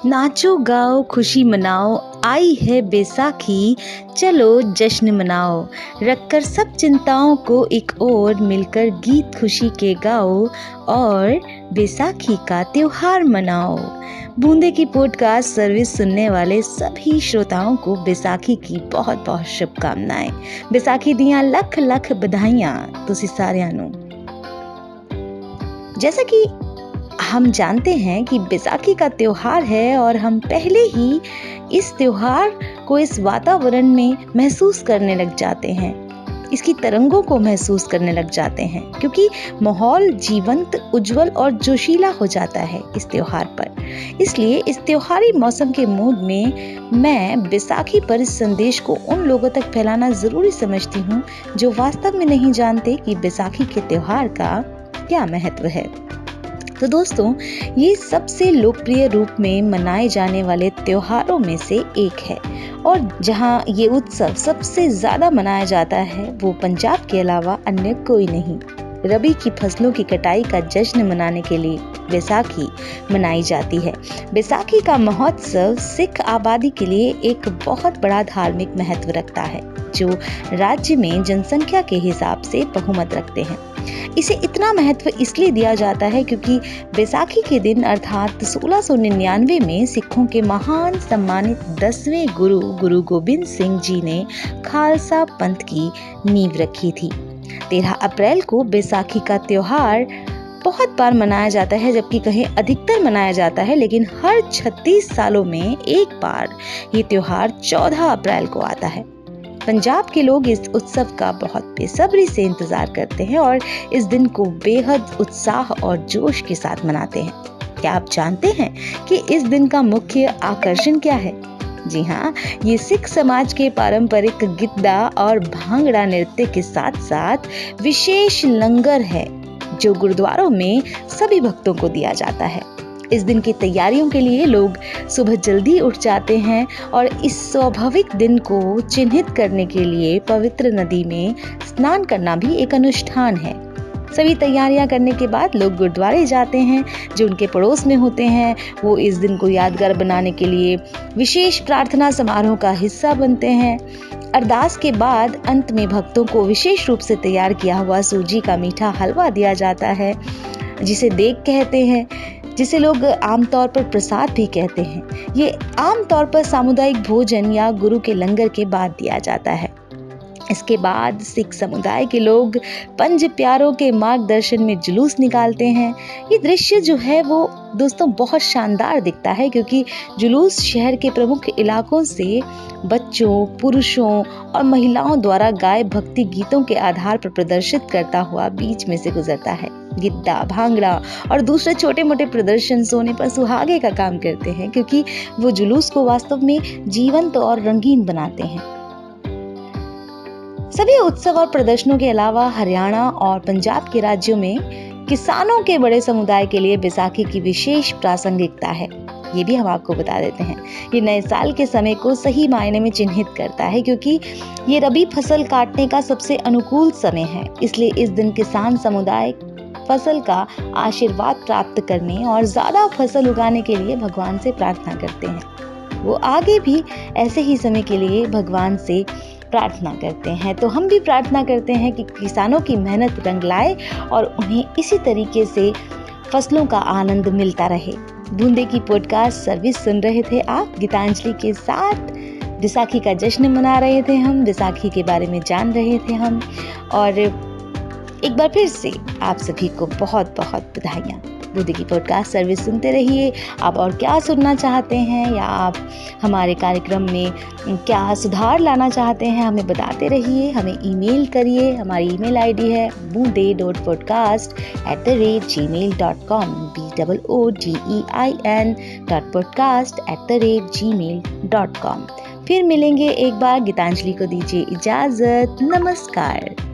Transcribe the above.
नाचो गाओ खुशी मनाओ, आई है बैसाखी, चलो जश्न मनाओ। रखकर सब चिंताओं को एक ओर, मिलकर गीत खुशी के गाओ और बैसाखी का त्योहार मनाओ। बूंदे की पॉडकास्ट सर्विस सुनने वाले सभी श्रोताओं को बैसाखी की बहुत बहुत शुभकामनाएं। बैसाखी दियां लख लख बधाइयां तुसी सारियां नूं। जैसा कि हम जानते हैं कि बैसाखी का त्योहार है और हम पहले ही इस त्योहार को इस वातावरण में महसूस करने लग जाते हैं, इसकी तरंगों को महसूस करने लग जाते हैं, क्योंकि माहौल जीवंत, उज्जवल और जोशीला हो जाता है इस त्योहार पर। इसलिए इस त्योहारी मौसम के मूड में मैं बैसाखी पर इस संदेश को उन लोगों तक फैलाना जरूरी समझती हूँ जो वास्तव में नहीं जानते कि बैसाखी के त्योहार का क्या महत्व है। तो दोस्तों, ये सबसे लोकप्रिय रूप में मनाए जाने वाले त्योहारों में से एक है और जहाँ ये उत्सव सबसे ज्यादा मनाया जाता है वो पंजाब के अलावा अन्य कोई नहीं। रबी की फसलों की कटाई का जश्न मनाने के लिए बैसाखी मनाई जाती है। बैसाखी का महोत्सव सिख आबादी के लिए एक बहुत बड़ा धार्मिक महत्व रखता है, जो राज्य में जनसंख्या के हिसाब से बहुमत रखते हैं। इसे इतना महत्व इसलिए दिया जाता है क्योंकि बैसाखी के दिन अर्थात 1699 में सिखों के महान सम्मानित 10वें गुरु गोबिंद सिंह जी ने खालसा पंथ की नींव रखी थी। 13 अप्रैल को बैसाखी का त्योहार बहुत बार मनाया जाता है, जबकि कहीं अधिकतर मनाया जाता है, लेकिन हर 36 सालों में एक बार ये त्योहार 14 अप्रैल को आता है। पंजाब के लोग इस उत्सव का बहुत बेसब्री से इंतजार करते हैं और इस दिन को बेहद उत्साह और जोश के साथ मनाते हैं। क्या आप जानते हैं कि इस दिन का मुख्य आकर्षण क्या है? जी हाँ, ये सिख समाज के पारंपरिक गिद्दा और भांगड़ा नृत्य के साथ साथ विशेष लंगर है जो गुरुद्वारों में सभी भक्तों को दिया जाता है। इस दिन की तैयारियों के लिए लोग सुबह जल्दी उठ जाते हैं और इस स्वाभाविक दिन को चिन्हित करने के लिए पवित्र नदी में स्नान करना भी एक अनुष्ठान है। सभी तैयारियां करने के बाद लोग गुरुद्वारे जाते हैं जो उनके पड़ोस में होते हैं। वो इस दिन को यादगार बनाने के लिए विशेष प्रार्थना समारोह का हिस्सा बनते हैं। अरदास के बाद अंत में भक्तों को विशेष रूप से तैयार किया हुआ सूजी का मीठा हलवा दिया जाता है, जिसे देग कहते हैं, जिसे लोग आमतौर पर प्रसाद भी कहते हैं। ये आमतौर पर सामुदायिक भोजन या गुरु के लंगर के बाद दिया जाता है। इसके बाद सिख समुदाय के लोग पंज प्यारों के मार्गदर्शन में जुलूस निकालते हैं। ये दृश्य जो है वो दोस्तों बहुत शानदार दिखता है, क्योंकि जुलूस शहर के प्रमुख इलाकों से बच्चों, पुरुषों और महिलाओं द्वारा गाए भक्ति गीतों के आधार पर प्रदर्शित करता हुआ बीच में से गुजरता है। गिद्दा, भांगड़ा और दूसरे छोटे मोटे प्रदर्शन सोने पर सुहागे का काम करते हैं, क्योंकि वो जुलूस को वास्तव में जीवंत और रंगीन बनाते हैं। सभी उत्सव और प्रदर्शनों के अलावा हरियाणा और पंजाब के राज्यों में किसानों के बड़े समुदाय के लिए बैसाखी की विशेष प्रासंगिकता है। ये भी हम आपको बता देते हैं। ये नए साल के समय को सही मायने में चिन्हित करता है, क्योंकि ये रबी फसल काटने का सबसे अनुकूल समय है। इसलिए इस दिन किसान समुदाय फसल का आशीर्वाद प्राप्त करने और ज्यादा फसल उगाने के लिए भगवान से प्रार्थना करते हैं। वो आगे भी ऐसे ही समय के लिए भगवान से प्रार्थना करते हैं। तो हम भी प्रार्थना करते हैं कि किसानों की मेहनत रंग लाए और उन्हें इसी तरीके से फसलों का आनंद मिलता रहे। बूंदे की पॉडकास्ट सर्विस सुन रहे थे आप गीतांजलि के साथ। बैसाखी का जश्न मना रहे थे हम, बैसाखी के बारे में जान रहे थे हम, और एक बार फिर से आप सभी को बहुत बहुत बधाइयाँ। बूंदे की पॉडकास्ट सर्विस सुनते रहिए। आप और क्या सुनना चाहते हैं या आप हमारे कार्यक्रम में क्या सुधार लाना चाहते हैं, हमें बताते रहिए। हमें ईमेल करिए। हमारी ईमेल आईडी है boonde.podcast@gmail.com BOODEIN.podcast@gmail.com। फिर मिलेंगे एक बार। गीतांजलि को दीजिए इजाजत। नमस्कार।